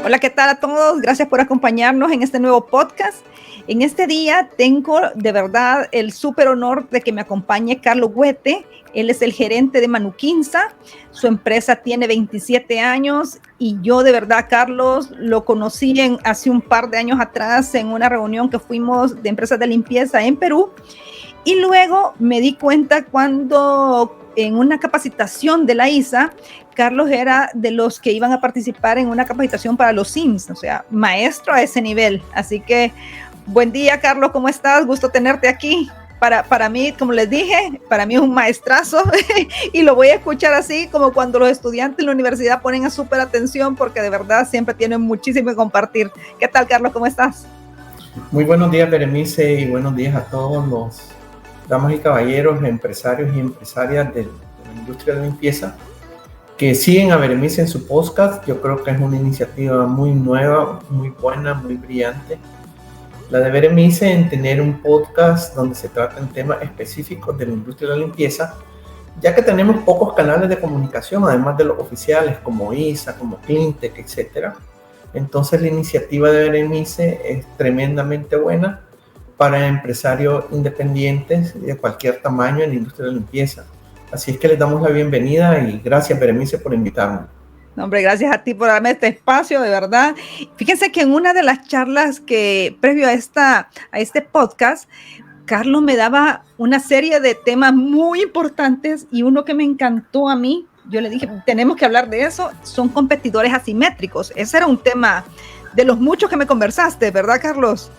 Hola, ¿qué tal a todos? Gracias por acompañarnos en este nuevo podcast. En este día tengo de verdad el súper honor de que me acompañe Carlos Huete. Él es el gerente de Manuquinsa. Su empresa tiene 27 años y yo de verdad, Carlos, lo conocí hace un par de años atrás en una reunión que fuimos de empresas de limpieza en Perú. Y luego me di cuenta cuando en una capacitación de la ISA, Carlos era de los que iban a participar en una capacitación para los SIMS, o sea, maestro a ese nivel. Así que, buen día, Carlos, ¿cómo estás? Gusto tenerte aquí. Para mí, como les dije, para mí es un maestrazo y lo voy a escuchar así como cuando los estudiantes en la universidad ponen a súper atención porque de verdad siempre tienen muchísimo que compartir. ¿Qué tal, Carlos? ¿Cómo estás? Muy buenos días, Berenice, y buenos días a todos los damas y caballeros, empresarios y empresarias de la industria de la limpieza que siguen a Berenice en su podcast. Yo creo que es una iniciativa muy nueva, muy buena, muy brillante. La de Berenice en tener un podcast donde se tratan temas específicos de la industria de la limpieza, ya que tenemos pocos canales de comunicación, además de los oficiales como ISA, como Cleantech, etc. Entonces la iniciativa de Berenice es tremendamente buena para empresarios independientes de cualquier tamaño en la industria de la limpieza. Así es que les damos la bienvenida y gracias, Berenice, por invitarme. No, hombre, gracias a ti por darme este espacio, de verdad. Fíjense que en una de las charlas que previo a este podcast, Carlos me daba una serie de temas muy importantes y uno que me encantó a mí, yo le dije, tenemos que hablar de eso, son competidores asimétricos. Ese era un tema de los muchos que me conversaste, ¿verdad, Carlos?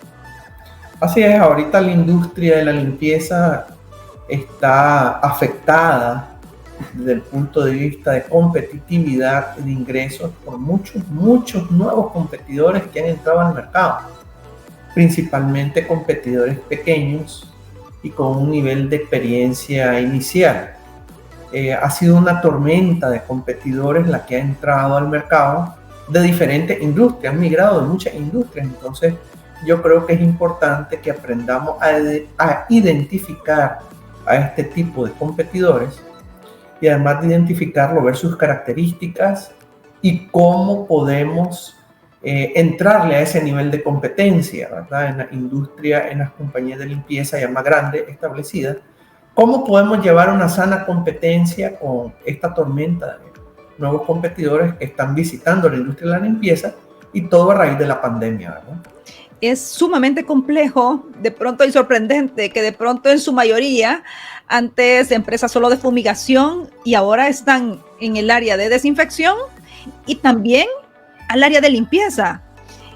Así es, ahorita la industria de la limpieza está afectada desde el punto de vista de competitividad y de ingresos por muchos nuevos competidores que han entrado al mercado, principalmente competidores pequeños y con un nivel de experiencia inicial. Ha sido una tormenta de competidores la que ha entrado al mercado de diferentes industrias, han migrado de muchas industrias. Entonces yo creo que es importante que aprendamos a identificar a este tipo de competidores y además de identificarlo, ver sus características y cómo podemos entrarle a ese nivel de competencia, ¿verdad? En la industria, en las compañías de limpieza ya más grandes, establecidas, cómo podemos llevar una sana competencia con esta tormenta de nuevos competidores que están visitando la industria de la limpieza y todo a raíz de la pandemia, ¿verdad? Es sumamente complejo, de pronto y sorprendente que de pronto en su mayoría antes empresas solo de fumigación y ahora están en el área de desinfección y también al área de limpieza.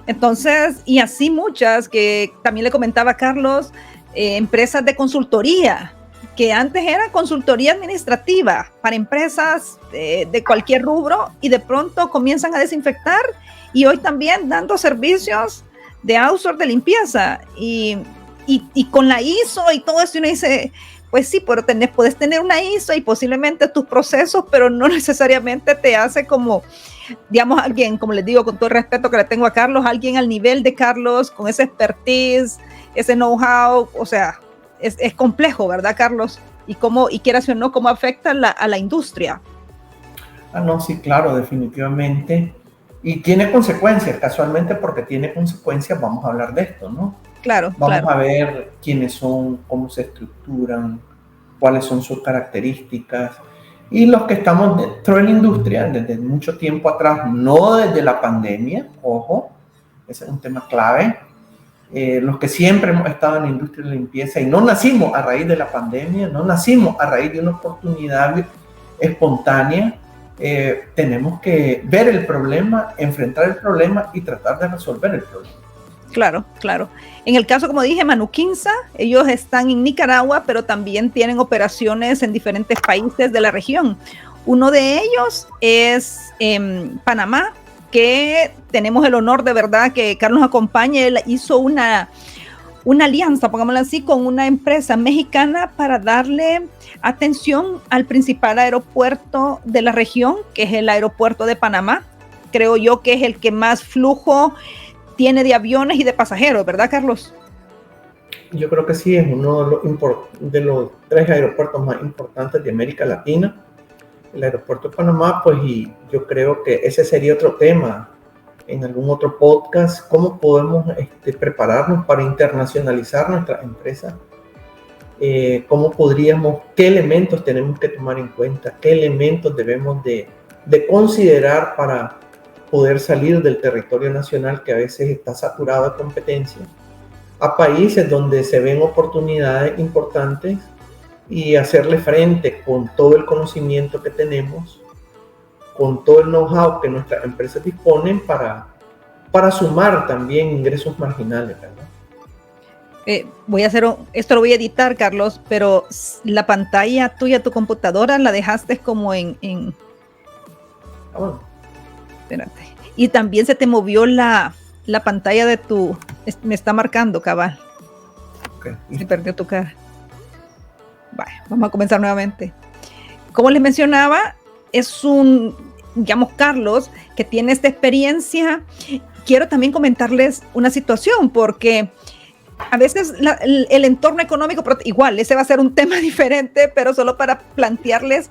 Entonces, y así muchas que también le comentaba a Carlos, empresas de consultoría, que antes era consultoría administrativa para empresas de cualquier rubro y de pronto comienzan a desinfectar y hoy también dando servicios de outsource de limpieza y con la ISO y todo eso uno dice, pues sí, pero puedes tener una ISO y posiblemente tus procesos, pero no necesariamente te hace como, digamos, alguien, como les digo, con todo el respeto que le tengo a Carlos, alguien al nivel de Carlos, con ese expertise, ese know-how, o sea, es complejo, ¿verdad, Carlos? Y quieras o no, cómo afecta a la industria. No, sí, claro, definitivamente. Y tiene consecuencias, casualmente porque tiene consecuencias, vamos a hablar de esto, ¿no? Claro, Vamos claro. a ver quiénes son, cómo se estructuran, cuáles son sus características. Y los que estamos dentro de la industria desde mucho tiempo atrás, no desde la pandemia, ojo, ese es un tema clave. Los que siempre hemos estado en la industria de la limpieza y no nacimos a raíz de la pandemia, no nacimos a raíz de una oportunidad espontánea, tenemos que ver el problema, enfrentar el problema y tratar de resolver el problema. Claro, claro. En el caso, como dije, Manuquinsa, ellos están en Nicaragua, pero también tienen operaciones en diferentes países de la región. Uno de ellos es Panamá, que tenemos el honor de verdad que Carlos nos acompañe. Él hizo una alianza, pongámoslo así, con una empresa mexicana para darle atención al principal aeropuerto de la región, que es el aeropuerto de Panamá. Creo yo que es el que más flujo tiene de aviones y de pasajeros, ¿verdad, Carlos? Yo creo que sí, es uno de los 3 aeropuertos más importantes de América Latina, el aeropuerto de Panamá, pues, y yo creo que ese sería otro tema en algún otro podcast, cómo podemos prepararnos para internacionalizar nuestra empresa, qué elementos tenemos que tomar en cuenta, qué elementos debemos de considerar para poder salir del territorio nacional que a veces está saturado de competencia, a países donde se ven oportunidades importantes y hacerle frente con todo el conocimiento que tenemos, con todo el know-how que nuestras empresas disponen para sumar también ingresos marginales, ¿verdad? Esto lo voy a editar, Carlos, pero la pantalla tuya, tu computadora, la dejaste como en... Bueno. Espérate. Y también se te movió la pantalla de tu... Me está marcando, cabal. Okay. Se perdió tu cara. Vale, vamos a comenzar nuevamente. Como les mencionaba, es digamos, Carlos, que tiene esta experiencia. Quiero también comentarles una situación, porque a veces el entorno económico, pero igual, ese va a ser un tema diferente, pero solo para plantearles,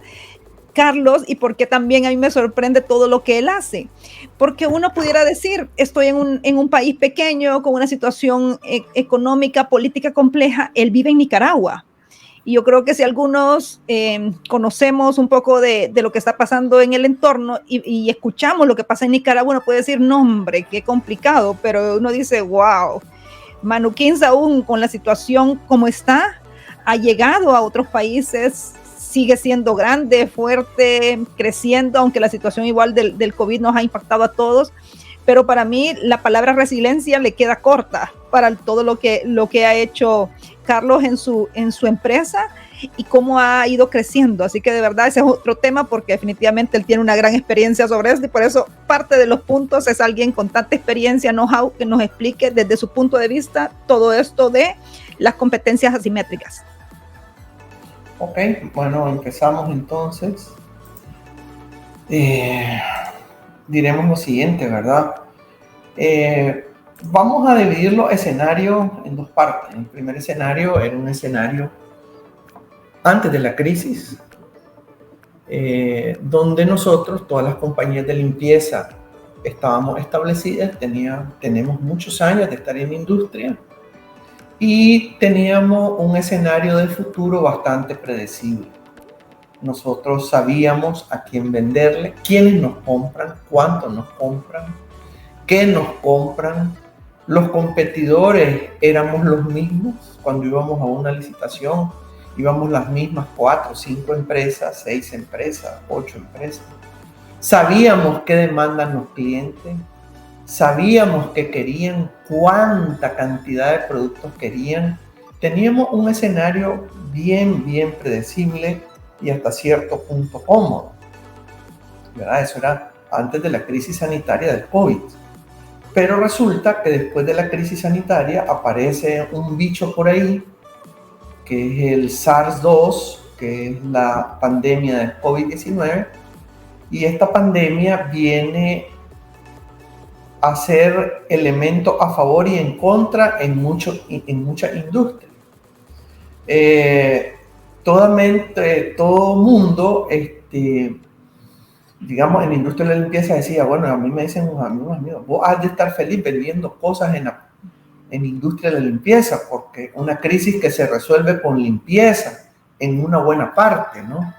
Carlos, y porque también a mí me sorprende todo lo que él hace. Porque uno pudiera decir, estoy en un país pequeño, con una situación económica, política compleja. Él vive en Nicaragua. Y yo creo que si algunos conocemos un poco de lo que está pasando en el entorno y escuchamos lo que pasa en Nicaragua, uno puede decir, no, hombre, qué complicado. Pero uno dice, wow, Manu Kings, aún con la situación como está, ha llegado a otros países, sigue siendo grande, fuerte, creciendo, aunque la situación igual del COVID nos ha impactado a todos. Pero para mí la palabra resiliencia le queda corta para todo lo que ha hecho Carlos en su empresa y cómo ha ido creciendo. Así que de verdad ese es otro tema, porque definitivamente él tiene una gran experiencia sobre esto, y por eso parte de los puntos es alguien con tanta experiencia, know-how, que nos explique desde su punto de vista todo esto de las competencias asimétricas. Ok, bueno, empezamos entonces. Diremos lo siguiente, ¿verdad? Vamos a dividir los escenarios en dos partes. El primer escenario era un escenario antes de la crisis, donde nosotros, todas las compañías de limpieza, estábamos establecidas, tenemos muchos años de estar en la industria y teníamos un escenario de futuro bastante predecible. Nosotros sabíamos a quién venderle, quiénes nos compran, cuánto nos compran, qué nos compran. Los competidores éramos los mismos. Cuando íbamos a una licitación, íbamos las mismas 4, 5 empresas, 6 empresas, 8 empresas. Sabíamos qué demandan los clientes, sabíamos qué querían, cuánta cantidad de productos querían. Teníamos un escenario bien predecible y hasta cierto punto cómodo, ¿verdad? Eso era antes de la crisis sanitaria del COVID. Pero resulta que después de la crisis sanitaria aparece un bicho por ahí, que es el SARS-2, que es la pandemia del COVID-19, y esta pandemia viene a ser elemento a favor y en contra en mucha industria. Todo mundo, digamos, en la industria de la limpieza decía, bueno, a mí me dicen unos amigos, vos has de estar feliz vendiendo cosas en la industria de la limpieza, porque una crisis que se resuelve con limpieza en una buena parte, ¿no?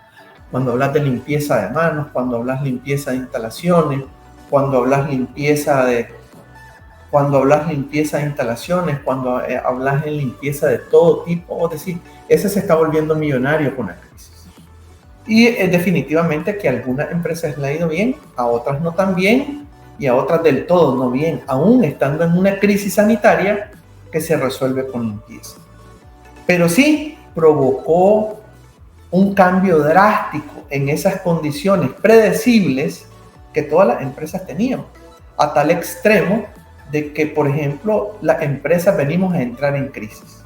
Cuando hablas de limpieza de manos, cuando hablas limpieza de instalaciones, cuando hablas limpieza de instalaciones, cuando hablas de limpieza de todo tipo, es decir, ese se está volviendo millonario con la crisis. Y definitivamente que a algunas empresas le ha ido bien, a otras no tan bien, y a otras del todo no bien, aún estando en una crisis sanitaria que se resuelve con limpieza. Pero sí provocó un cambio drástico en esas condiciones predecibles que todas las empresas teníamos, a tal extremo de que, por ejemplo, las empresas venimos a entrar en crisis,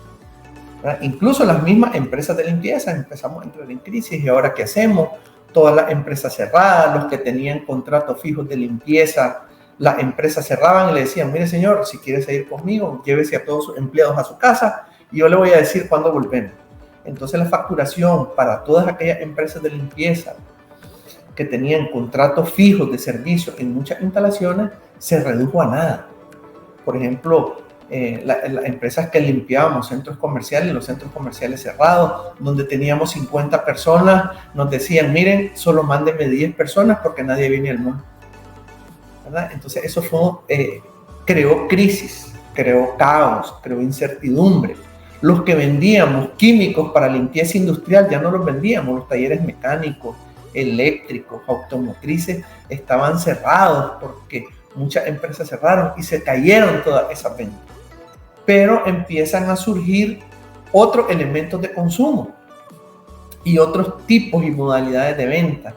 ¿verdad? Incluso las mismas empresas de limpieza empezamos a entrar en crisis. ¿Y ahora qué hacemos? Todas las empresas cerradas, los que tenían contratos fijos de limpieza, las empresas cerraban y le decían, mire señor, si quiere seguir conmigo, llévese a todos sus empleados a su casa y yo le voy a decir cuándo volvemos. Entonces la facturación para todas aquellas empresas de limpieza que tenían contratos fijos de servicio en muchas instalaciones se redujo a nada. Por ejemplo, las empresas que limpiábamos centros comerciales, los centros comerciales cerrados, donde teníamos 50 personas, nos decían, miren, solo mándenme 10 personas porque nadie viene al mundo, ¿verdad? Entonces eso creó crisis, creó caos, creó incertidumbre. Los que vendíamos químicos para limpieza industrial ya no los vendíamos, los talleres mecánicos, eléctricos, automotrices estaban cerrados porque muchas empresas cerraron y se cayeron todas esas ventas. Pero empiezan a surgir otros elementos de consumo y otros tipos y modalidades de venta.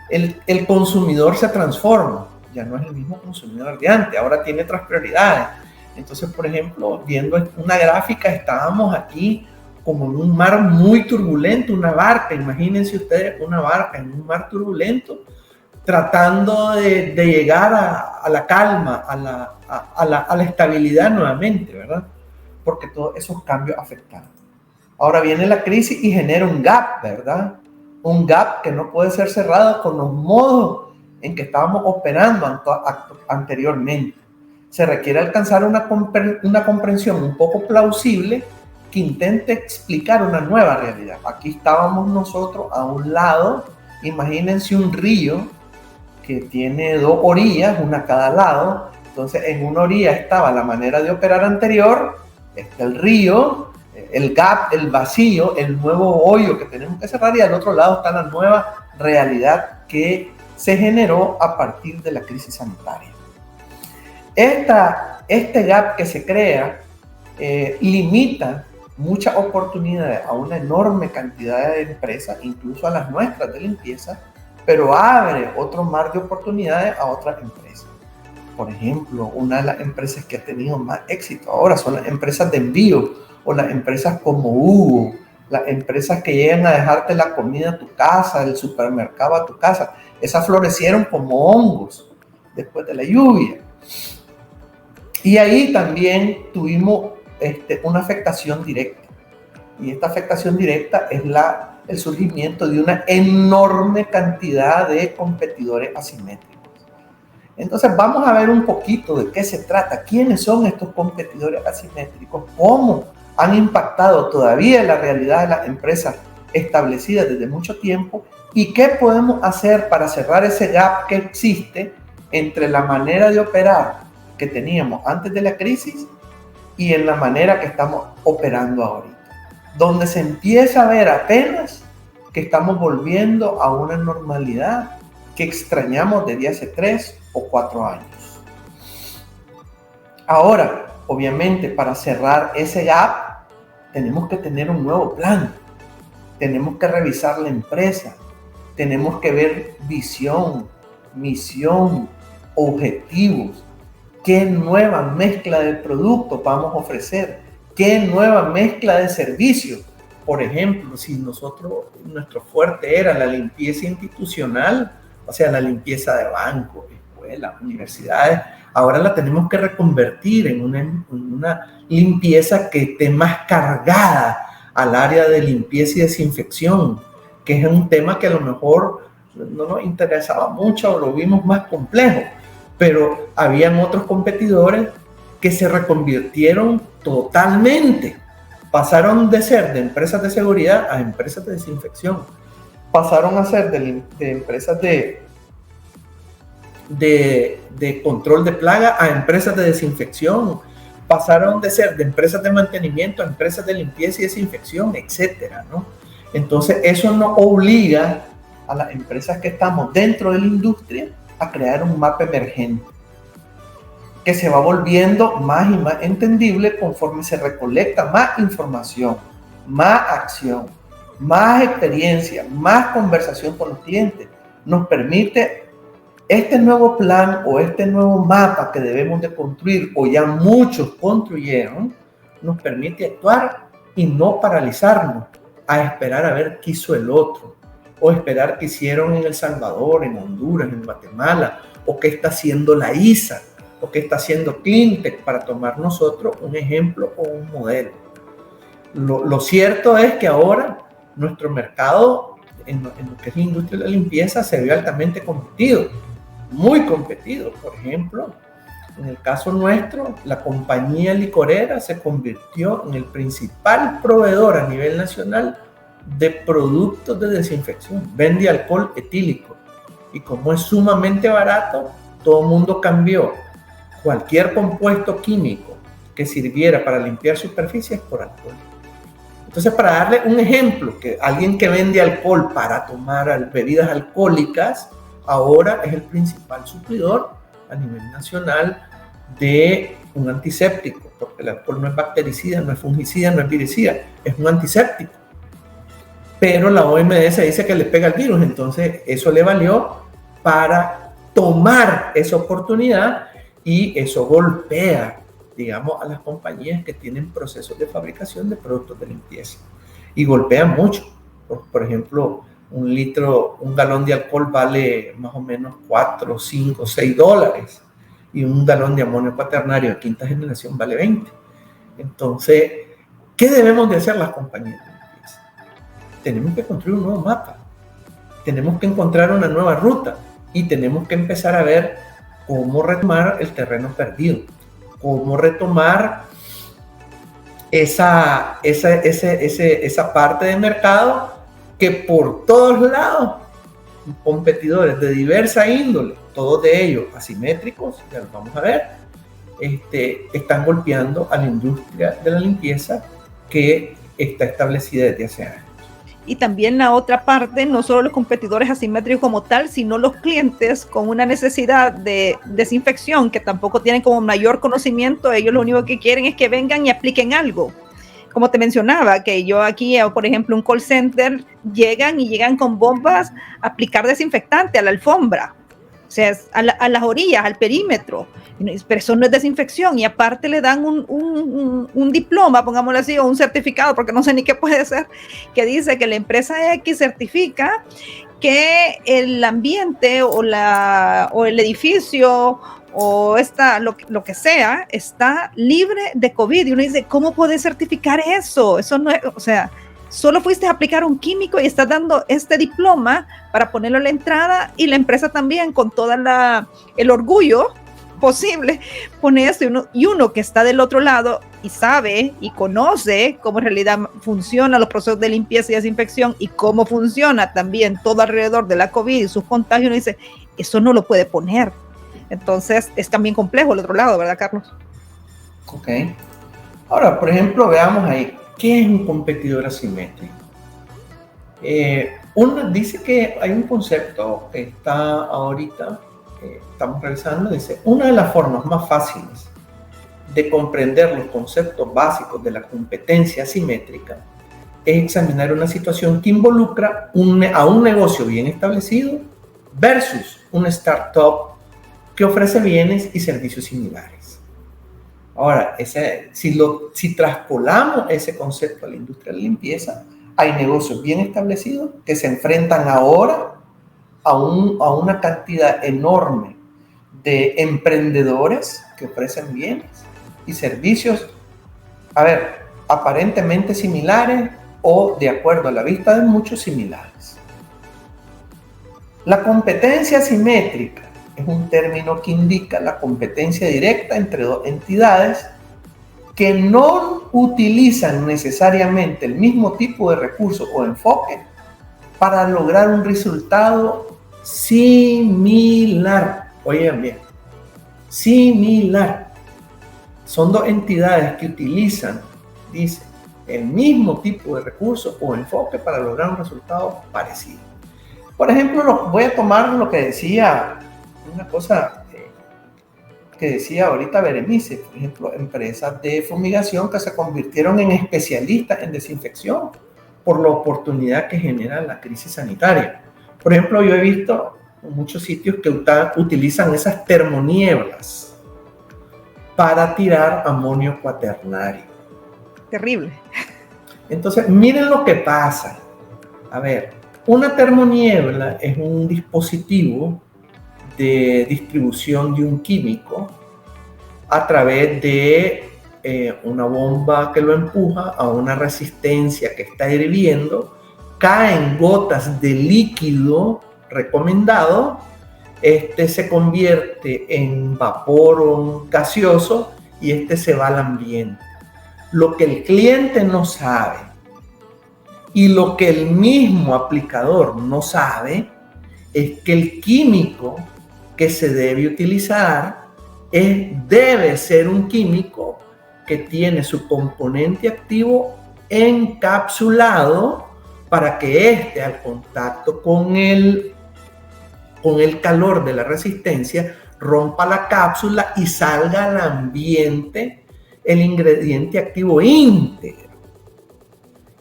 El consumidor se transforma, ya no es el mismo consumidor de antes, ahora tiene otras prioridades. Entonces, por ejemplo, viendo una gráfica, estábamos aquí como en un mar muy turbulento, una barca, imagínense ustedes una barca en un mar turbulento, tratando de llegar a la calma, a la estabilidad nuevamente, ¿verdad? Porque todos esos cambios afectaron. Ahora viene la crisis y genera un gap, ¿verdad? Un gap que no puede ser cerrado con los modos en que estábamos operando anteriormente. Se requiere alcanzar una comprensión un poco plausible que intente explicar una nueva realidad. Aquí estábamos nosotros a un lado, imagínense un río que tiene dos orillas, una a cada lado. Entonces en una orilla estaba la manera de operar anterior, está el río, el gap, el vacío, el nuevo hoyo que tenemos que cerrar, y al otro lado está la nueva realidad que se generó a partir de la crisis sanitaria. Este gap que se crea limita muchas oportunidades a una enorme cantidad de empresas, incluso a las nuestras de limpieza, pero abre otro mar de oportunidades a otras empresas. Por ejemplo, una de las empresas que ha tenido más éxito ahora son las empresas de envío, o las empresas como Hugo, las empresas que llegan a dejarte la comida a tu casa, el supermercado a tu casa. Esas florecieron como hongos después de la lluvia. Y ahí también tuvimos una afectación directa. Y esta afectación directa es el surgimiento de una enorme cantidad de competidores asimétricos. Entonces vamos a ver un poquito de qué se trata, quiénes son estos competidores asimétricos, cómo han impactado todavía la realidad de las empresas establecidas desde mucho tiempo y qué podemos hacer para cerrar ese gap que existe entre la manera de operar que teníamos antes de la crisis y en la manera que estamos operando ahorita, donde se empieza a ver apenas que estamos volviendo a una normalidad que extrañamos desde hace 3 o 4 años. Ahora, obviamente, para cerrar ese gap, tenemos que tener un nuevo plan. Tenemos que revisar la empresa. Tenemos que ver visión, misión, objetivos. ¿Qué nueva mezcla de productos vamos a ofrecer? ¿Qué nueva mezcla de servicios? Por ejemplo, si nuestro fuerte era la limpieza institucional, o sea, la limpieza de bancos, escuelas, universidades, ahora la tenemos que reconvertir en una limpieza que esté más cargada al área de limpieza y desinfección, que es un tema que a lo mejor no nos interesaba mucho o lo vimos más complejo, pero habían otros competidores que se reconvirtieron totalmente. Pasaron de ser de empresas de seguridad a empresas de desinfección. Pasaron a ser de empresas de control de plaga a empresas de desinfección. Pasaron de ser de empresas de mantenimiento a empresas de limpieza y desinfección, etcétera, ¿no? Entonces, eso nos obliga a las empresas que estamos dentro de la industria a crear un mapa emergente que se va volviendo más y más entendible conforme se recolecta más información, más acción, más experiencia, más conversación con los clientes. Nos permite este nuevo plan o este nuevo mapa que debemos de construir, o ya muchos construyeron, nos permite actuar y no paralizarnos a esperar a ver qué hizo el otro, o esperar qué hicieron en El Salvador, en Honduras, en Guatemala, o qué está haciendo la ISA, o qué está haciendo Cleantech, para tomar nosotros un ejemplo o un modelo. Lo cierto es que ahora nuestro mercado, en lo que es la industria de la limpieza, se ve altamente competido, muy competido. Por ejemplo, En el caso nuestro, la compañía licorera se convirtió en el principal proveedor a nivel nacional de productos de desinfección. Vende alcohol etílico. Y como es sumamente barato, todo el mundo cambió cualquier compuesto químico que sirviera para limpiar superficies por alcohol. Entonces, para darle un ejemplo, que alguien que vende alcohol para tomar bebidas alcohólicas, ahora es el principal suplidor a nivel nacional de un antiséptico, porque el alcohol no es bactericida, no es fungicida, no es viricida, es un antiséptico. Pero la OMS dice que le pega el virus, entonces eso le valió para tomar esa oportunidad y eso golpea, digamos, a las compañías que tienen procesos de fabricación de productos de limpieza y golpea mucho. Por ejemplo, un galón de alcohol vale más o menos 4, 5, 6 dólares y un galón de amonio cuaternario de quinta generación vale 20. Entonces, ¿qué debemos de hacer las compañías de limpieza? Tenemos que construir un nuevo mapa, tenemos que encontrar una nueva ruta y tenemos que empezar a ver cómo retomar el terreno perdido, cómo retomar esa parte de mercado que por todos lados competidores de diversa índole, todos de ellos asimétricos, ya lo vamos a ver, están golpeando a la industria de la limpieza que está establecida desde hace años. Y también la otra parte, no solo los competidores asimétricos como tal, sino los clientes con una necesidad de desinfección que tampoco tienen como mayor conocimiento. Ellos lo único que quieren es que vengan y apliquen algo. Como te mencionaba, que yo aquí, por ejemplo, un call center, llegan con bombas a aplicar desinfectante a la alfombra, o sea, a las orillas, al perímetro. Pero eso no es desinfección, y aparte le dan un diploma, pongámoslo así, o un certificado, porque no sé ni qué puede ser, que dice que la empresa X certifica que el ambiente o el edificio o lo que sea está libre de COVID. Y uno dice, ¿cómo puedes certificar eso? Eso no es, o sea, solo fuiste a aplicar un químico y estás dando este diploma para ponerlo a la entrada, y la empresa también con todo el orgullo posible pone esto, y uno que está del otro lado y sabe y conoce cómo en realidad funcionan los procesos de limpieza y desinfección y cómo funciona también todo alrededor de la COVID y sus contagios, uno dice, eso no lo puede poner. Entonces es también complejo el otro lado, ¿verdad, Carlos? Ok. Ahora, por ejemplo, veamos ahí, ¿qué es un competidor asimétrico? Uno dice que hay un concepto que está ahorita, estamos revisando, dice, una de las formas más fáciles de comprender los conceptos básicos de la competencia asimétrica es examinar una situación que involucra a un negocio bien establecido versus una startup que ofrece bienes y servicios similares. Ahora, si traspolamos ese concepto a la industria de la limpieza, hay negocios bien establecidos que se enfrentan ahora a una cantidad enorme de emprendedores que ofrecen bienes y servicios, aparentemente similares o, de acuerdo a la vista de muchos, similares. La competencia asimétrica es un término que indica la competencia directa entre dos entidades que no utilizan necesariamente el mismo tipo de recurso o enfoque para lograr un resultado similar. Oigan bien, similar. Son dos entidades que utilizan, dice, el mismo tipo de recurso o enfoque para lograr un resultado parecido. Por ejemplo, voy a tomar lo que decía, una cosa que decía ahorita Berenice, por ejemplo, empresas de fumigación que se convirtieron en especialistas en desinfección por la oportunidad que genera la crisis sanitaria. Por ejemplo, yo he visto en muchos sitios que utilizan esas termonieblas para tirar amonio cuaternario. Terrible. Entonces, miren lo que pasa. A ver, una termoniebla es un dispositivo de distribución de un químico a través de una bomba que lo empuja a una resistencia que está hirviendo, caen gotas de líquido recomendado este se convierte en vapor o en gaseoso y este se va al ambiente. Lo que el cliente no sabe y lo que el mismo aplicador no sabe es que el químico que se debe utilizar debe ser un químico que tiene su componente activo encapsulado para que al contacto con el calor de la resistencia rompa la cápsula y salga al ambiente el ingrediente activo íntegro.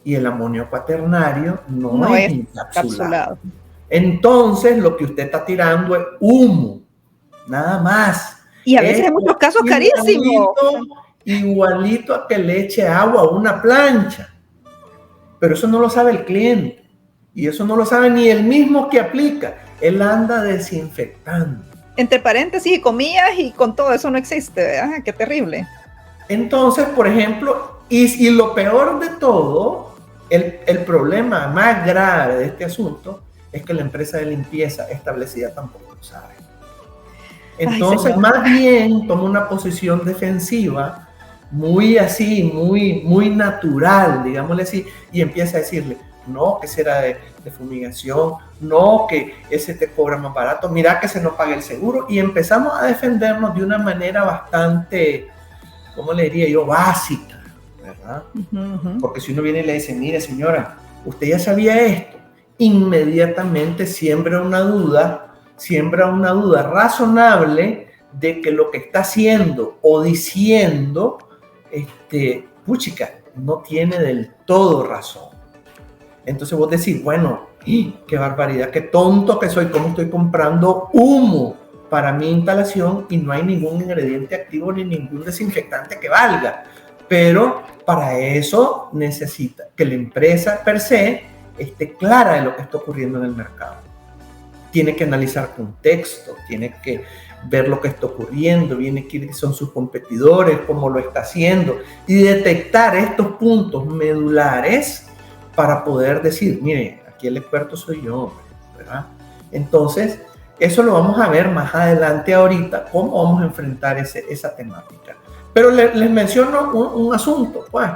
Y el amonio cuaternario no es encapsulado. Entonces lo que usted está tirando es humo, nada más. Y a veces en muchos casos carísimo. Igualito a que le eche agua a una plancha. Pero eso no lo sabe el cliente. Y eso no lo sabe ni el mismo que aplica. Él anda desinfectando. Entre paréntesis y comillas, y con todo eso no existe, ¿verdad? Qué terrible. Entonces, por ejemplo, y lo peor de todo, el problema más grave de este asunto es que la empresa de limpieza establecida tampoco lo sabe. Entonces, más bien toma una posición defensiva, muy así, muy natural, digámosle así, y empieza a decirle, no, que será de fumigación, no, que ese te cobra más barato, mira que se nos paga el seguro, y empezamos a defendernos de una manera bastante, ¿cómo le diría yo? Básica, ¿verdad? Porque si uno viene y le dice, mire señora, usted ya sabía esto, inmediatamente siembra una duda razonable de que lo que está haciendo o diciendo, puchica, no tiene del todo razón. Entonces vos decís, bueno, qué barbaridad, qué tonto que soy, cómo estoy comprando humo para mi instalación y no hay ningún ingrediente activo ni ningún desinfectante que valga. Pero para eso necesita que la empresa per se esté clara de lo que está ocurriendo en el mercado. Tiene que analizar contexto, tiene que ver lo que está ocurriendo, viene quiénes son sus competidores, cómo lo está haciendo y detectar estos puntos medulares para poder decir, mire, aquí el experto soy yo, ¿verdad? Entonces, eso lo vamos a ver más adelante ahorita, cómo vamos a enfrentar esa temática. Pero les menciono un asunto, pues,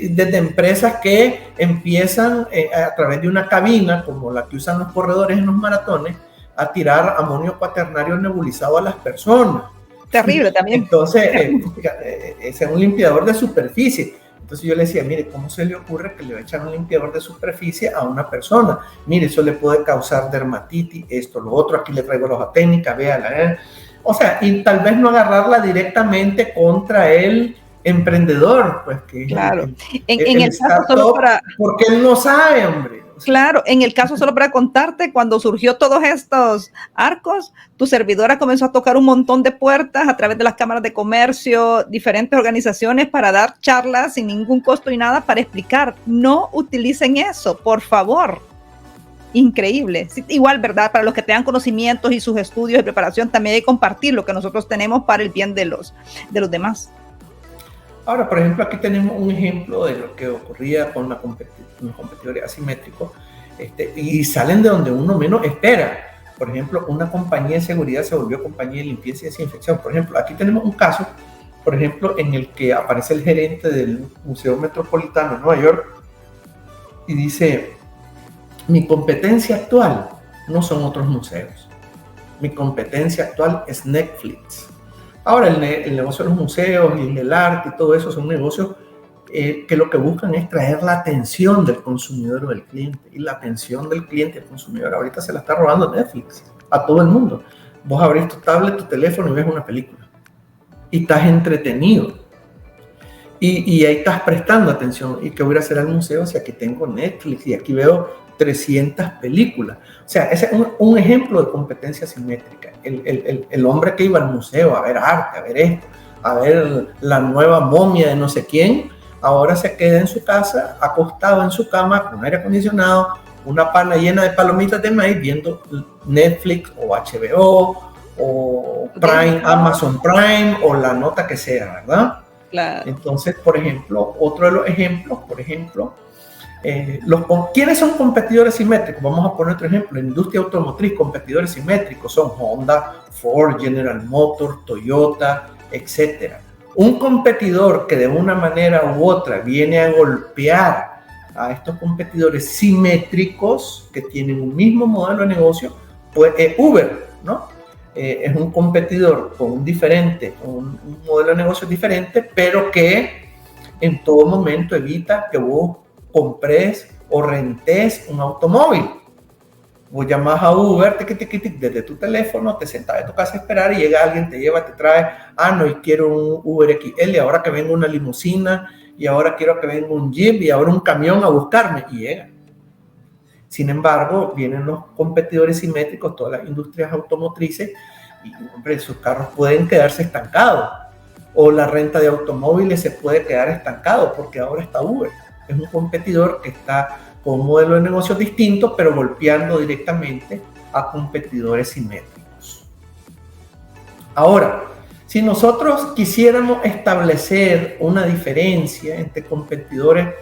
desde empresas que empiezan a través de una cabina, como la que usan los corredores en los maratones, a tirar amonio cuaternario nebulizado a las personas. Terrible también. Entonces, ese es un limpiador de superficie. Entonces yo le decía, mire, ¿cómo se le ocurre que le va a echar un limpiador de superficie a una persona? Mire, eso le puede causar dermatitis, esto, lo otro, aquí le traigo la hoja técnica, véala. O sea, y tal vez no agarrarla directamente contra el emprendedor, pues que claro. En el caso solo para... Porque él no sabe, hombre. Claro, en el caso solo para contarte, cuando surgió todos estos arcos, tu servidora comenzó a tocar un montón de puertas a través de las cámaras de comercio, diferentes organizaciones para dar charlas sin ningún costo y nada para explicar, no utilicen eso, por favor. Increíble. Sí, igual, ¿verdad? Para los que tengan conocimientos y sus estudios de preparación, también hay que compartir lo que nosotros tenemos para el bien de los demás. Ahora, por ejemplo, aquí tenemos un ejemplo de lo que ocurría con los competidores asimétricos y salen de donde uno menos espera. Por ejemplo, una compañía de seguridad se volvió compañía de limpieza y desinfección. Por ejemplo, aquí tenemos un caso, por ejemplo, en el que aparece el gerente del Museo Metropolitano de Nueva York y dice, mi competencia actual no son otros museos. Mi competencia actual es Netflix. Ahora, el negocio de los museos y el arte y todo eso son negocios que lo que buscan es traer la atención del consumidor o del cliente. Y la atención del cliente y del consumidor ahorita se la está robando Netflix a todo el mundo. Vos abrís tu tablet, tu teléfono y ves una película. Y estás entretenido. Y ahí estás prestando atención. ¿Y qué voy a hacer al museo si aquí tengo Netflix y aquí veo 300 películas? O sea, ese es un ejemplo de competencia simétrica. El hombre que iba al museo a ver arte, a ver esto, a ver la nueva momia de no sé quién, ahora se queda en su casa, acostado en su cama, con aire acondicionado, una pana llena de palomitas de maíz, viendo Netflix o HBO o Prime, Amazon Prime o la nota que sea, ¿verdad? Claro. Entonces, por ejemplo, otro de los ejemplos, ¿Quiénes son competidores simétricos? Vamos a poner otro ejemplo. En la industria automotriz, competidores simétricos son Honda, Ford, General Motors, Toyota, etc. Un competidor que de una manera u otra viene a golpear a estos competidores simétricos que tienen un mismo modelo de negocio, pues Uber, ¿no? Es un competidor con un modelo de negocio diferente, pero que en todo momento evita que vos compres o rentes un automóvil. Vos llamás a Uber, desde tu teléfono, te sentás en tu casa a esperar y llega alguien, te lleva, te trae, no, y quiero un Uber XL, y ahora que venga una limusina, y ahora quiero que venga un Jeep, y ahora un camión a buscarme, y llega. Sin embargo, vienen los competidores simétricos, todas las industrias automotrices, y hombre, sus carros pueden quedarse estancados, o la renta de automóviles se puede quedar estancado, porque ahora está Uber. Es un competidor que está con un modelo de negocio distinto, pero golpeando directamente a competidores simétricos. Ahora, si nosotros quisiéramos establecer una diferencia entre competidores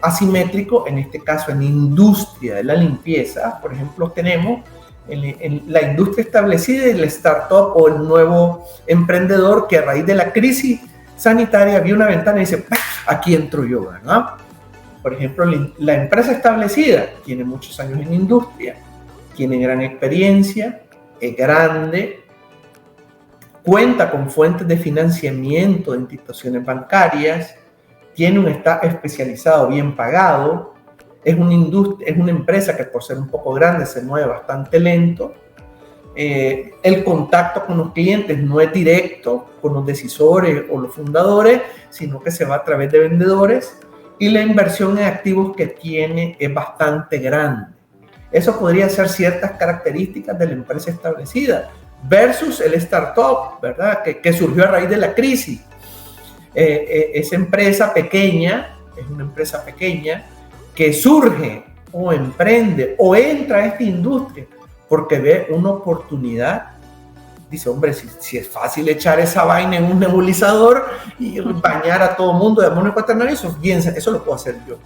asimétricos, en este caso en industria de la limpieza, por ejemplo, tenemos en la industria establecida y el startup o el nuevo emprendedor que a raíz de la crisis sanitaria vio una ventana y dice, aquí entro yo, ¿verdad? Por ejemplo, la empresa establecida tiene muchos años en industria, tiene gran experiencia, es grande, cuenta con fuentes de financiamiento de instituciones bancarias, tiene un staff especializado bien pagado, es una empresa que por ser un poco grande se mueve bastante lento. El contacto con los clientes no es directo con los decisores o los fundadores, sino que se va a través de vendedores, y la inversión en activos que tiene es bastante grande. Eso podría ser ciertas características de la empresa establecida versus el startup, ¿verdad? Que surgió a raíz de la crisis. Esa empresa pequeña, es una empresa pequeña que surge o emprende o entra a esta industria porque ve una oportunidad. Dice, hombre, si es fácil echar esa vaina en un nebulizador y bañar a todo el mundo de amonio cuaternario, eso lo puedo hacer yo.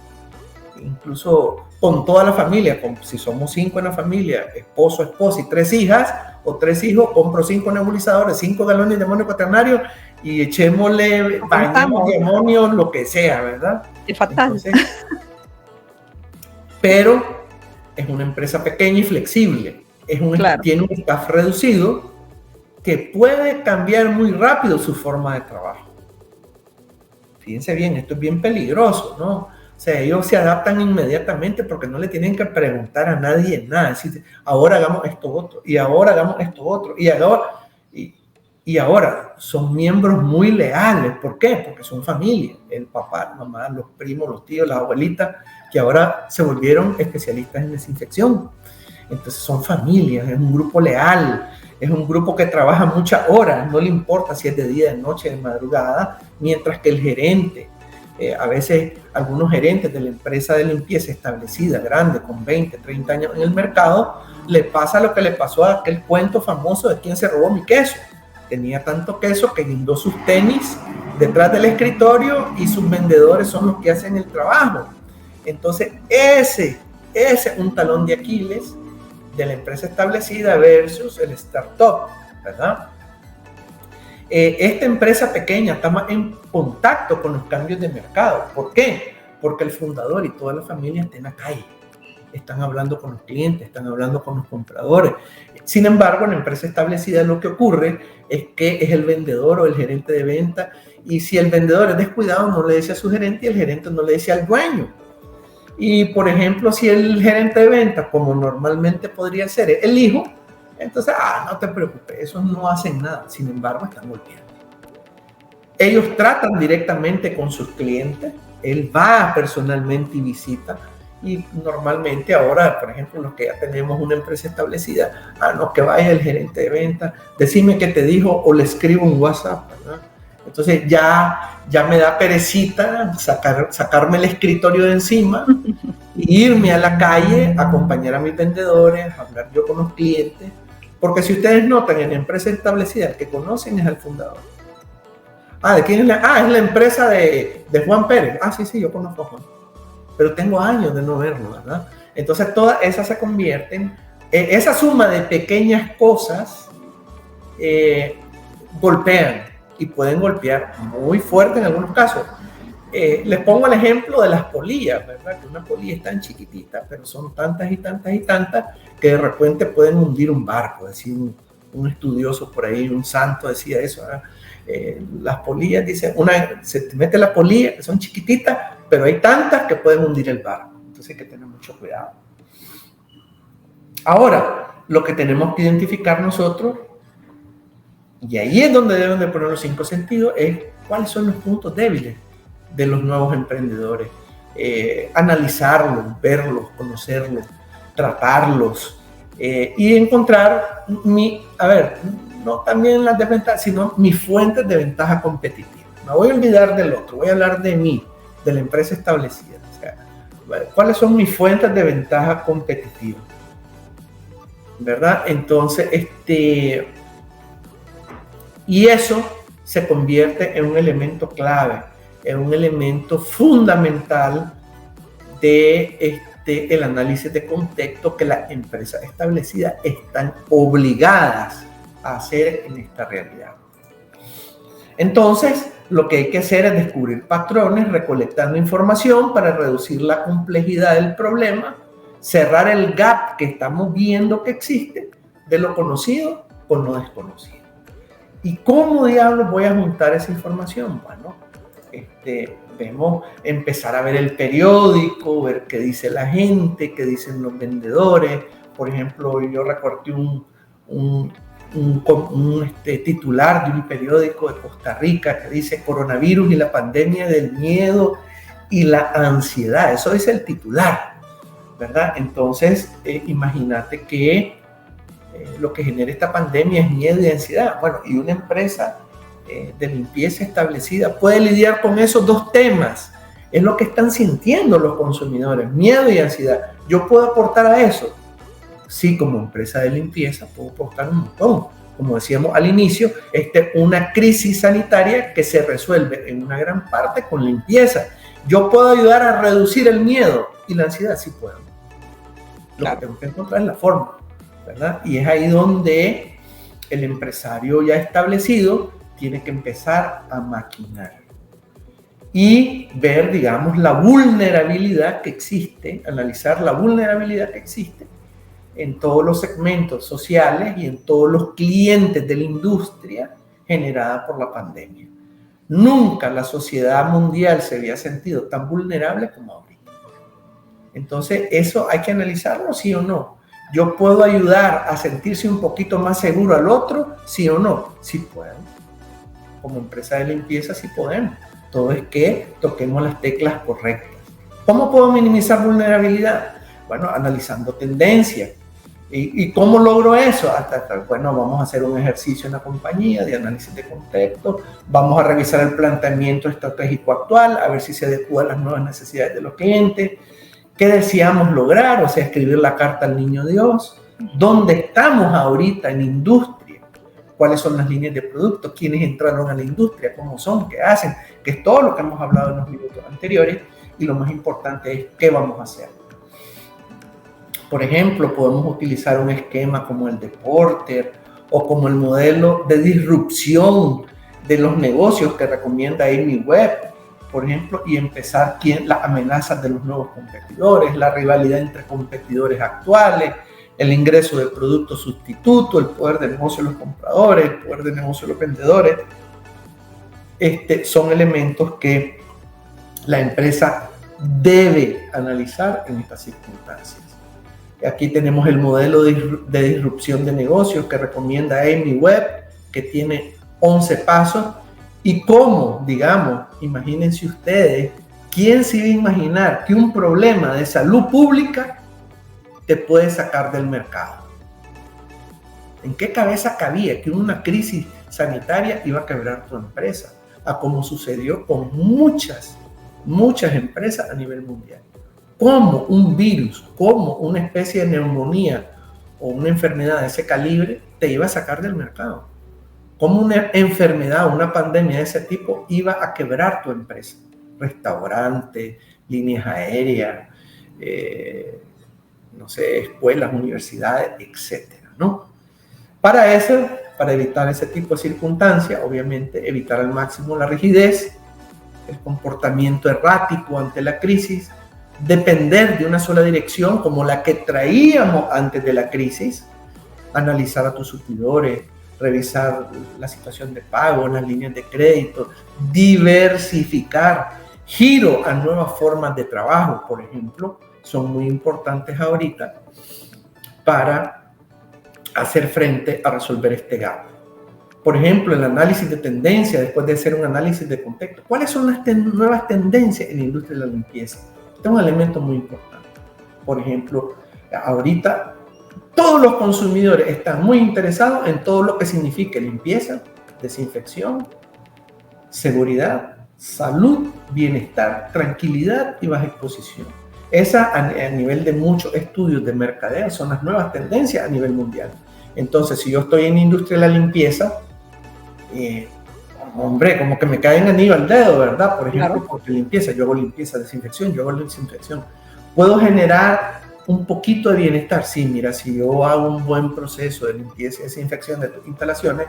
Incluso con toda la familia, si somos 5 en la familia, esposo, esposa y 3 hijas o 3 hijos, compro 5 nebulizadores, 5 galones de amonio cuaternario y echémosle, bañemos de amonio, lo que sea, ¿verdad? Es fatal. Entonces, pero es una empresa pequeña y flexible. Claro. Tiene un staff reducido que puede cambiar muy rápido su forma de trabajo. Fíjense bien, esto es bien peligroso, ¿no? O sea, ellos se adaptan inmediatamente porque no le tienen que preguntar a nadie nada. Es decir, ahora hagamos esto otro, y ahora hagamos esto otro, y ahora son miembros muy leales. ¿Por qué? Porque son familia. El papá, la mamá, los primos, los tíos, las abuelitas, que ahora se volvieron especialistas en desinfección. Entonces son familias, es un grupo leal. Es un grupo que trabaja muchas horas, no le importa si es de día, de noche, de madrugada, mientras que el gerente, a veces algunos gerentes de la empresa de limpieza establecida, grande, con 20, 30 años en el mercado, le pasa lo que le pasó a aquel cuento famoso de quién se robó mi queso. Tenía tanto queso que guindó sus tenis detrás del escritorio y sus vendedores son los que hacen el trabajo. Entonces, ese es un talón de Aquiles de la empresa establecida versus el startup, ¿verdad? Esta empresa pequeña está más en contacto con los cambios de mercado. ¿Por qué? Porque el fundador y toda la familia está en la calle. Están hablando con los clientes, están hablando con los compradores. Sin embargo, en la empresa establecida lo que ocurre es que es el vendedor o el gerente de venta, y si el vendedor es descuidado, no le dice a su gerente y el gerente no le dice al dueño. Y, por ejemplo, si el gerente de venta, como normalmente podría ser el hijo, entonces, no te preocupes, esos no hacen nada. Sin embargo, están golpeando. Ellos tratan directamente con sus clientes, él va personalmente y visita, y normalmente ahora, por ejemplo, los que ya tenemos una empresa establecida, no, que vaya el gerente de venta, decime qué te dijo o le escribo un WhatsApp, ¿verdad? Entonces ya me da perecita sacarme el escritorio de encima e irme a la calle, acompañar a mis vendedores, hablar yo con los clientes, porque si ustedes notan en la empresa establecida, el que conocen es al fundador. ¿De quién es es la empresa de Juan Pérez. Sí, yo conozco a Juan. pero tengo años de no verlo, ¿verdad? Entonces todas esas se convierten, esa suma de pequeñas cosas golpean y pueden golpear muy fuerte en algunos casos. Les pongo el ejemplo de las polillas, ¿verdad? Que una polilla es tan chiquitita, pero son tantas y tantas y tantas que de repente pueden hundir un barco. Decía un estudioso por ahí, un santo decía eso, ¿verdad? Las polillas, dice, se te mete la polilla, que son chiquititas, pero hay tantas que pueden hundir el barco. Entonces hay que tener mucho cuidado. Ahora, lo que tenemos que identificar nosotros, y ahí es donde deben de poner los 5 sentidos, es cuáles son los puntos débiles de los nuevos emprendedores. Analizarlos, verlos, conocerlos, tratarlos y encontrar no también las desventajas, sino mis fuentes de ventaja competitiva. Me voy a olvidar del otro, voy a hablar de mí, de la empresa establecida. O sea, ¿cuáles son mis fuentes de ventaja competitiva? ¿Verdad? Entonces, y eso se convierte en un elemento clave, en un elemento fundamental de el análisis de contexto que las empresas establecidas están obligadas a hacer en esta realidad. Entonces, lo que hay que hacer es descubrir patrones, recolectando información para reducir la complejidad del problema, cerrar el gap que estamos viendo que existe de lo conocido con lo desconocido. ¿Y cómo diablos voy a juntar esa información? Bueno, vemos, empezar a ver el periódico, ver qué dice la gente, qué dicen los vendedores. Por ejemplo, yo recorté un titular de un periódico de Costa Rica que dice coronavirus y la pandemia del miedo y la ansiedad. Eso dice el titular, ¿verdad? Entonces, imagínate que lo que genera esta pandemia es miedo y ansiedad. Bueno, y una empresa de limpieza establecida puede lidiar con esos dos temas. Es lo que están sintiendo los consumidores, miedo y ansiedad. ¿Yo puedo aportar a eso? Sí, como empresa de limpieza puedo aportar un montón. Como decíamos al inicio, una crisis sanitaria que se resuelve en una gran parte con limpieza. ¿Yo puedo ayudar a reducir el miedo y la ansiedad? Sí puedo. Lo que tengo que encontrar es la forma, ¿verdad? Y es ahí donde el empresario ya establecido tiene que empezar a maquinar y ver, digamos, la vulnerabilidad que existe, analizar la vulnerabilidad que existe en todos los segmentos sociales y en todos los clientes de la industria generada por la pandemia. Nunca la sociedad mundial se había sentido tan vulnerable como ahorita. Entonces, eso hay que analizarlo, sí o no. ¿Yo puedo ayudar a sentirse un poquito más seguro al otro? ¿Sí o no? Sí puedo. Como empresa de limpieza sí podemos. Todo es que toquemos las teclas correctas. ¿Cómo puedo minimizar vulnerabilidad? Bueno, analizando tendencias. ¿Y cómo logro eso? Bueno, vamos a hacer un ejercicio en la compañía de análisis de contexto. Vamos a revisar el planteamiento estratégico actual, a ver si se adecua a las nuevas necesidades de los clientes. ¿Qué deseamos lograr? O sea, escribir la carta al niño Dios. ¿Dónde estamos ahorita en industria? ¿Cuáles son las líneas de producto? ¿Quiénes entraron a la industria? ¿Cómo son? ¿Qué hacen? Que es todo lo que hemos hablado en los minutos anteriores. Y lo más importante es qué vamos a hacer. Por ejemplo, podemos utilizar un esquema como el de Porter o como el modelo de disrupción de los negocios que recomienda Amy Webb, por ejemplo, y empezar las amenazas de los nuevos competidores, la rivalidad entre competidores actuales, el ingreso de productos sustitutos, el poder de negocio de los compradores, el poder de negocio de los vendedores. Son elementos que la empresa debe analizar en estas circunstancias. Aquí tenemos el modelo de disrupción de negocios que recomienda Amy Webb, que tiene 11 pasos. Y cómo, digamos, imagínense ustedes, ¿quién se iba a imaginar que un problema de salud pública te puede sacar del mercado? ¿En qué cabeza cabía que una crisis sanitaria iba a quebrar tu empresa? A como sucedió con muchas empresas a nivel mundial. ¿Cómo un virus, cómo una especie de neumonía o una enfermedad de ese calibre te iba a sacar del mercado? ¿Cómo una enfermedad o una pandemia de ese tipo iba a quebrar tu empresa? restaurantes, líneas aéreas, no sé, escuelas, universidades, etcétera, ¿no? Para eso, para evitar ese tipo de circunstancias, obviamente evitar al máximo la rigidez, el comportamiento errático ante la crisis, depender de una sola dirección como la que traíamos antes de la crisis, analizar a tus suplidores, revisar la situación de pago, las líneas de crédito, diversificar, giro a nuevas formas de trabajo, por ejemplo, son muy importantes ahorita para hacer frente a resolver este gap. Por ejemplo, el análisis de tendencia, después de hacer un análisis de contexto. ¿Cuáles son las nuevas tendencias en la industria de la limpieza? Este es un elemento muy importante. Por ejemplo, ahorita todos los consumidores están muy interesados en todo lo que signifique limpieza, desinfección, seguridad, salud, bienestar, tranquilidad y baja exposición. Esa, a nivel de muchos estudios de mercadeo, son las nuevas tendencias a nivel mundial. Entonces, si yo estoy en la industria de la limpieza, hombre, como que me caen anillo al dedo, ¿verdad? Por ejemplo, claro. Porque limpieza, yo hago limpieza, desinfección, yo hago desinfección. ¿Puedo generar un poquito de bienestar? Sí, mira, si yo hago un buen proceso de limpieza y desinfección de tus instalaciones,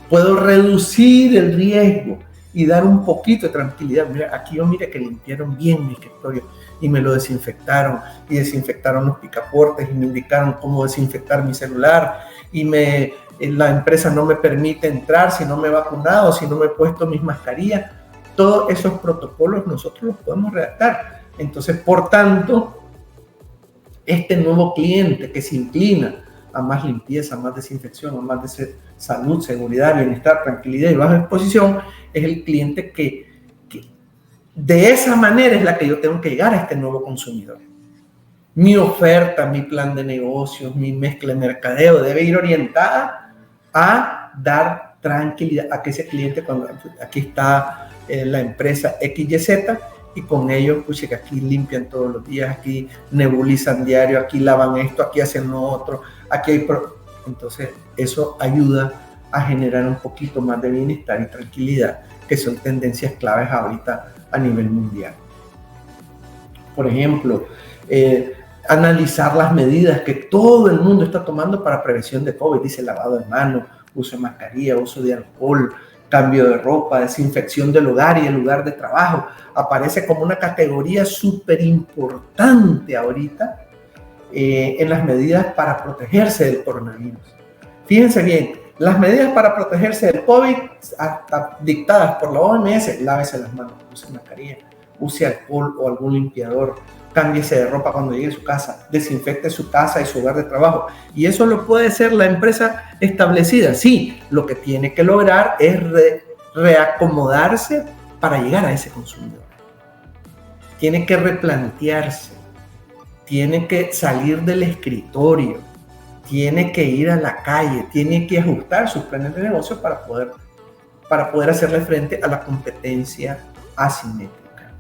puedo reducir el riesgo y dar un poquito de tranquilidad. Mira, aquí yo mire que limpiaron bien mi escritorio y me lo desinfectaron y desinfectaron los picaportes y me indicaron cómo desinfectar mi celular y la empresa no me permite entrar si no me he vacunado, si no me he puesto mis mascarillas. Todos esos protocolos nosotros los podemos redactar. Entonces, por tanto, este nuevo cliente que se inclina a más limpieza, a más desinfección, a más de salud, seguridad, bienestar, tranquilidad y baja exposición, es el cliente que de esa manera es la que yo tengo que llegar a este nuevo consumidor. Mi oferta, mi plan de negocios, mi mezcla de mercadeo debe ir orientada a dar tranquilidad a que ese cliente, cuando aquí está la empresa XYZ, y con ellos, pues que aquí limpian todos los días, aquí nebulizan diario, aquí lavan esto, aquí hacen lo otro, aquí hay... Entonces, eso ayuda a generar un poquito más de bienestar y tranquilidad, que son tendencias claves ahorita a nivel mundial. Por ejemplo, analizar las medidas que todo el mundo está tomando para prevención de COVID, dice lavado de manos, uso de mascarilla, uso de alcohol, cambio de ropa, desinfección del hogar y el lugar de trabajo. Aparece como una categoría súper importante ahorita en las medidas para protegerse del coronavirus. Fíjense bien, las medidas para protegerse del COVID, hasta dictadas por la OMS, lávese las manos, use mascarilla, use alcohol o algún limpiador, cámbiese de ropa cuando llegue a su casa, desinfecte su casa y su lugar de trabajo. Y eso lo puede hacer la empresa establecida. Sí, lo que tiene que lograr es reacomodarse para llegar a ese consumidor. Tiene que replantearse, tiene que salir del escritorio, tiene que ir a la calle, tiene que ajustar sus planes de negocio para poder hacerle frente a la competencia asimétrica.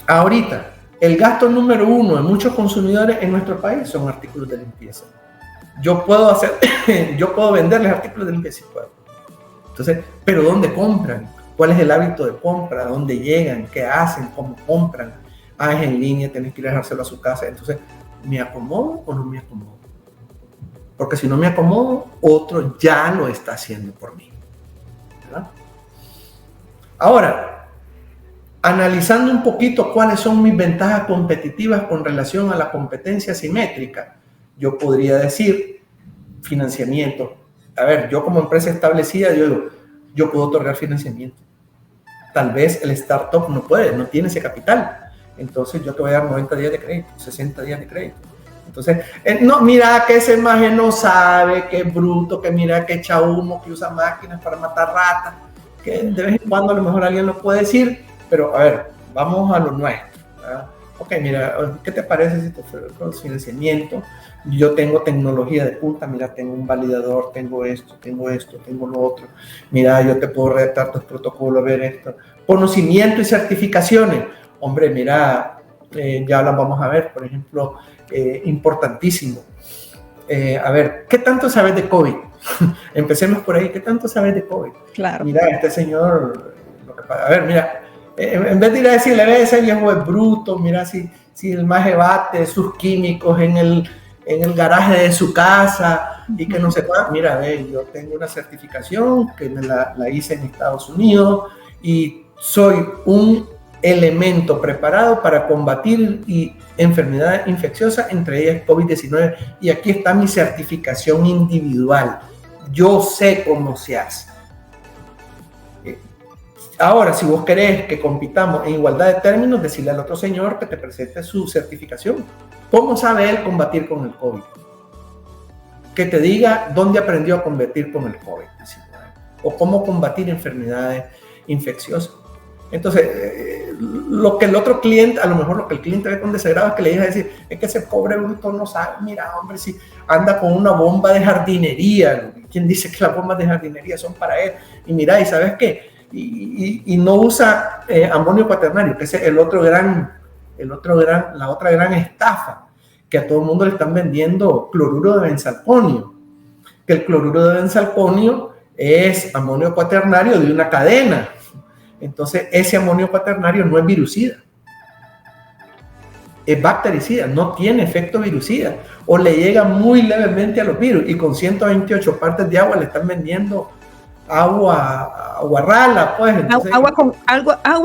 Ahorita, el gasto número uno de muchos consumidores en nuestro país son artículos de limpieza. Yo puedo venderles artículos de limpieza, sí puedo. Entonces, ¿pero dónde compran? ¿Cuál es el hábito de compra? ¿Dónde llegan? ¿Qué hacen? ¿Cómo compran? Ah, es en línea, tenés que ir a dejárselo a su casa. Entonces, ¿me acomodo o no me acomodo? Porque si no me acomodo, otro ya lo está haciendo por mí, ¿verdad? Ahora, analizando un poquito cuáles son mis ventajas competitivas con relación a la competencia asimétrica, yo podría decir financiamiento. A ver, yo como empresa establecida, yo puedo otorgar financiamiento. Tal vez el startup no puede, no tiene ese capital. Entonces yo te voy a dar 90 días de crédito, 60 días de crédito. Entonces, no, mira que ese maje no sabe, que es bruto, que mira que echa humo, que usa máquinas para matar ratas, que de vez en cuando a lo mejor alguien lo puede decir, pero a ver, vamos a lo nuestro, ¿verdad? Ok, mira, ¿qué te parece si te ofrezco financiamiento? Yo tengo tecnología de punta, mira, tengo un validador, tengo esto, tengo lo otro. Mira, yo te puedo redactar tus protocolos, ver esto. Conocimiento y certificaciones. Hombre, mira, ya las vamos a ver, por ejemplo, importantísimo. A ver, ¿qué tanto sabes de COVID? Empecemos por ahí, ¿qué tanto sabes de COVID? Claro. Mira, este señor, a ver, mira, En vez de ir a decirle, ve, ese viejo es bruto, mira si el maje bate sus químicos en el garaje de su casa y que no se pueda, mira, ve, yo tengo una certificación que la hice en Estados Unidos y soy un elemento preparado para combatir enfermedades infecciosas, entre ellas COVID-19, y aquí está mi certificación individual. Yo sé cómo se hace. Ahora, si vos querés que compitamos en igualdad de términos, decirle al otro señor que te presente su certificación. ¿Cómo sabe él combatir con el COVID? Que te diga dónde aprendió a combatir con el COVID-19 o cómo combatir enfermedades infecciosas. Entonces, lo que el otro cliente, a lo mejor lo que el cliente ve con desagrado es que le diga decir, es que ese pobre bruto no sabe, mira, hombre, si anda con una bomba de jardinería, ¿quién dice que las bombas de jardinería son para él? Y mira, ¿y sabes qué? Y no usa amonio cuaternario, que es la otra gran estafa, que a todo el mundo le están vendiendo cloruro de benzalconio, que el cloruro de benzalconio es amonio cuaternario de una cadena. Entonces, ese amonio cuaternario no es virucida, es bactericida, no tiene efecto virucida, o le llega muy levemente a los virus, y con 128 partes de agua le están vendiendo agua rala, pues. Entonces, agua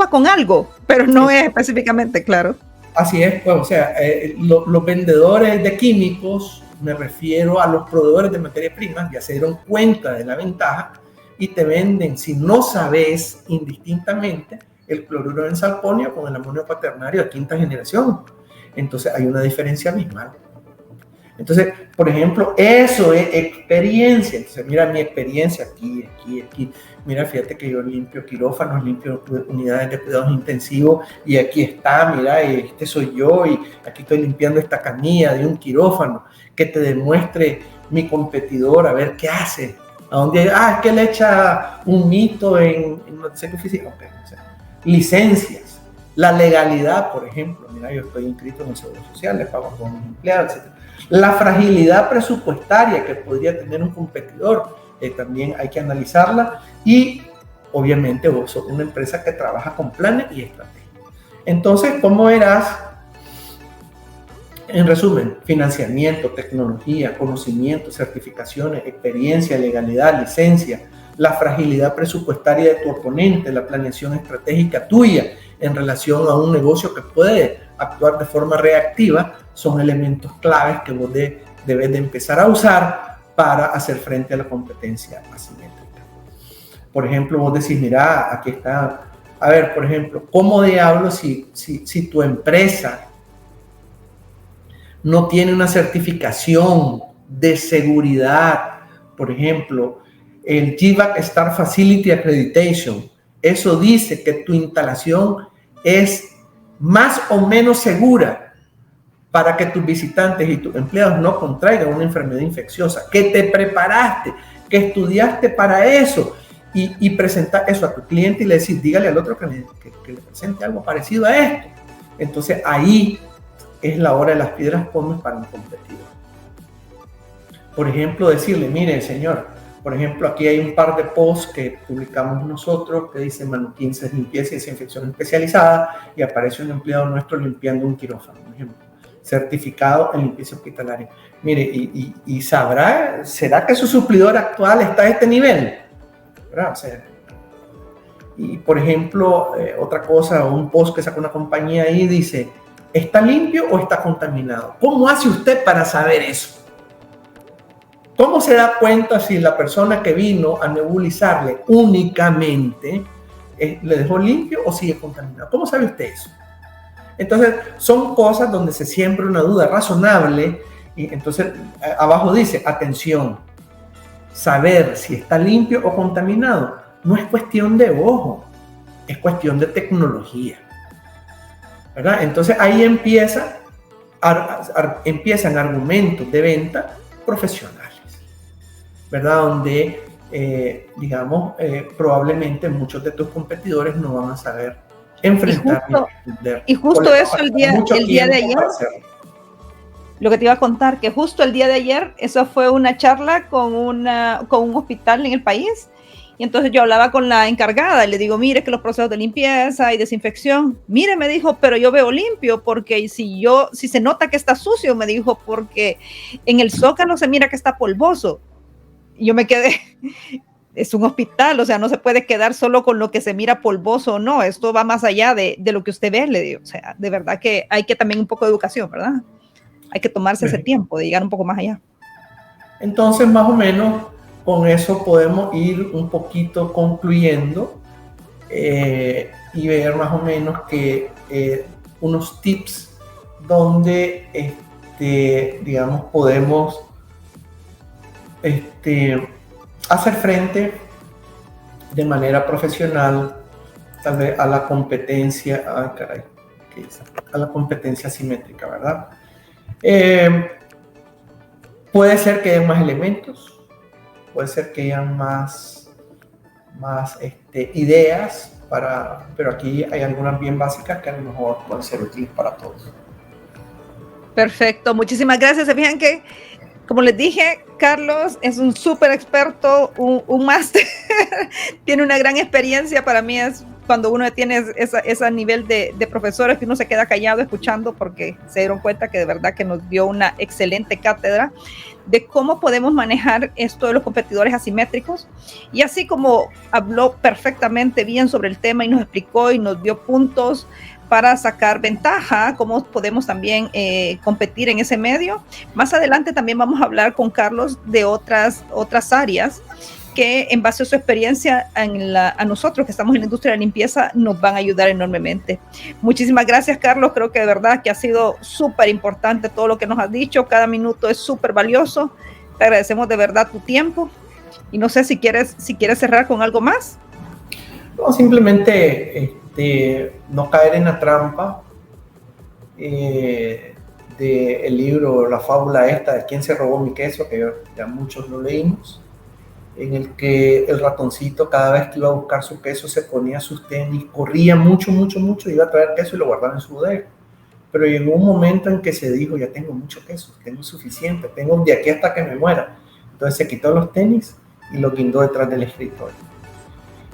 con algo, pero no es específicamente, claro. Así es, pues, o sea, los vendedores de químicos, me refiero a los proveedores de materias primas, ya se dieron cuenta de la ventaja y te venden, si no sabes indistintamente, el cloruro de benzalconio con el amonio cuaternario de quinta generación. Entonces hay una diferencia abismal. Entonces, por ejemplo, eso es experiencia. Entonces, mira mi experiencia aquí. Mira, fíjate que yo limpio quirófanos, limpio unidades de cuidados intensivos y aquí está, mira, este soy yo y aquí estoy limpiando esta camilla de un quirófano. Que te demuestre mi competidor, a ver qué hace. A dónde, es que le echa un mito en no sé qué oficina. Okay, o sea, licencias, la legalidad, por ejemplo. Mira, yo estoy inscrito en el Seguro Social, le pago a todos mis empleados, etc. La fragilidad presupuestaria que podría tener un competidor, también hay que analizarla. Y obviamente vos sos una empresa que trabaja con planes y estrategias. Entonces, ¿cómo verás? En resumen, financiamiento, tecnología, conocimiento, certificaciones, experiencia, legalidad, licencia, la fragilidad presupuestaria de tu oponente, la planeación estratégica tuya en relación a un negocio que puede actuar de forma reactiva, son elementos claves que vos debes de empezar a usar para hacer frente a la competencia asimétrica. Por ejemplo, vos decís, mira, aquí está, a ver, por ejemplo, ¿cómo diablos si tu empresa no tiene una certificación de seguridad, por ejemplo, el GVAC Star Facility Accreditation? Eso dice que tu instalación es más o menos segura para que tus visitantes y tus empleados no contraigan una enfermedad infecciosa, que te preparaste, que estudiaste para eso y presentar eso a tu cliente y le decís, dígale al otro que le presente algo parecido a esto. Entonces ahí es la hora de las piedras pómez para un competidor. Por ejemplo, decirle, mire, señor, por ejemplo, aquí hay un par de posts que publicamos nosotros que dicen Manuquinces limpieza y desinfección especializada y aparece un empleado nuestro limpiando un quirófano, por ejemplo, certificado en limpieza hospitalaria. Mire, y sabrá, ¿será que su suplidor actual está a este nivel? ¿Verdad? O sea, y por ejemplo, otra cosa, un post que saca una compañía ahí dice, ¿está limpio o está contaminado? ¿Cómo hace usted para saber eso? ¿Cómo se da cuenta si la persona que vino a nebulizarle únicamente le dejó limpio o sigue contaminado? ¿Cómo sabe usted eso? Entonces, son cosas donde se siembra una duda razonable y entonces abajo dice, atención, saber si está limpio o contaminado no es cuestión de ojo, es cuestión de tecnología. ¿Verdad? Entonces ahí empiezan argumentos de venta profesionales, ¿verdad? Donde, probablemente muchos de tus competidores no van a saber enfrentar y justo eso el día de ayer. Lo que te iba a contar, que justo el día de ayer, eso fue una charla con un hospital en el país, Y entonces yo hablaba con la encargada y le digo, mire que los procesos de limpieza y desinfección, mire, me dijo, pero yo veo limpio, porque si se nota que está sucio, me dijo, porque en el zócalo se mira que está polvoso. Y yo me quedé, es un hospital, o sea, no se puede quedar solo con lo que se mira polvoso o no, esto va más allá de lo que usted ve, le digo, o sea, de verdad que hay que también un poco de educación, ¿verdad? Hay que tomarse ese tiempo de llegar un poco más allá. Entonces, más o menos, con eso podemos ir un poquito concluyendo y ver más o menos que unos tips donde, digamos, podemos hacer frente de manera profesional, tal vez a la competencia, a la competencia asimétrica, ¿verdad? Puede ser que haya más elementos, puede ser que hayan más ideas, pero aquí hay algunas bien básicas que a lo mejor pueden ser útiles para todos. Perfecto, muchísimas gracias. Se fijan que, como les dije, Carlos es un súper experto, un máster, tiene una gran experiencia. Para mí es cuando uno tiene ese nivel de profesores que uno se queda callado escuchando, porque se dieron cuenta que de verdad que nos dio una excelente cátedra de cómo podemos manejar esto de los competidores asimétricos. Y así como habló perfectamente bien sobre el tema y nos explicó y nos dio puntos para sacar ventaja, cómo podemos también competir en ese medio. Más adelante también vamos a hablar con Carlos de otras áreas que en base a su experiencia a nosotros que estamos en la industria de la limpieza nos van a ayudar enormemente. Muchísimas gracias, Carlos. Creo que de verdad que ha sido súper importante todo lo que nos has dicho. Cada minuto es súper valioso. Te agradecemos de verdad tu tiempo. Y no sé si quieres cerrar con algo más. No, simplemente no caer en la trampa del libro, la fábula esta de quién se robó mi queso, que ya muchos lo leímos, en el que el ratoncito cada vez que iba a buscar su queso se ponía sus tenis, corría mucho, iba a traer queso y lo guardaba en su bodega. Pero llegó un momento en que se dijo, ya tengo mucho queso, tengo suficiente, tengo de aquí hasta que me muera. Entonces se quitó los tenis y los guindó detrás del escritorio.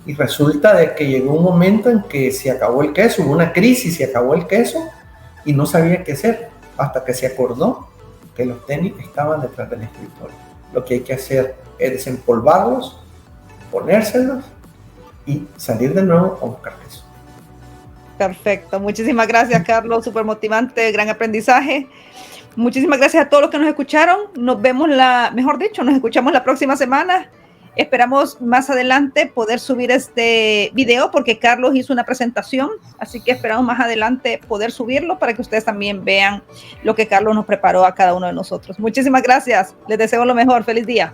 Y resulta de que llegó un momento en que se acabó el queso, hubo una crisis, se acabó el queso y no sabía qué hacer, hasta que se acordó que los tenis estaban detrás del escritorio. Lo que hay que hacer es desempolvarlos, ponérselos y salir de nuevo a buscar queso. Perfecto, muchísimas gracias, Carlos, súper motivante, gran aprendizaje. Muchísimas gracias a todos los que nos escucharon. Nos vemos nos escuchamos la próxima semana. Esperamos más adelante poder subir este video porque Carlos hizo una presentación, así que esperamos más adelante poder subirlo para que ustedes también vean lo que Carlos nos preparó a cada uno de nosotros. Muchísimas gracias, les deseo lo mejor, feliz día.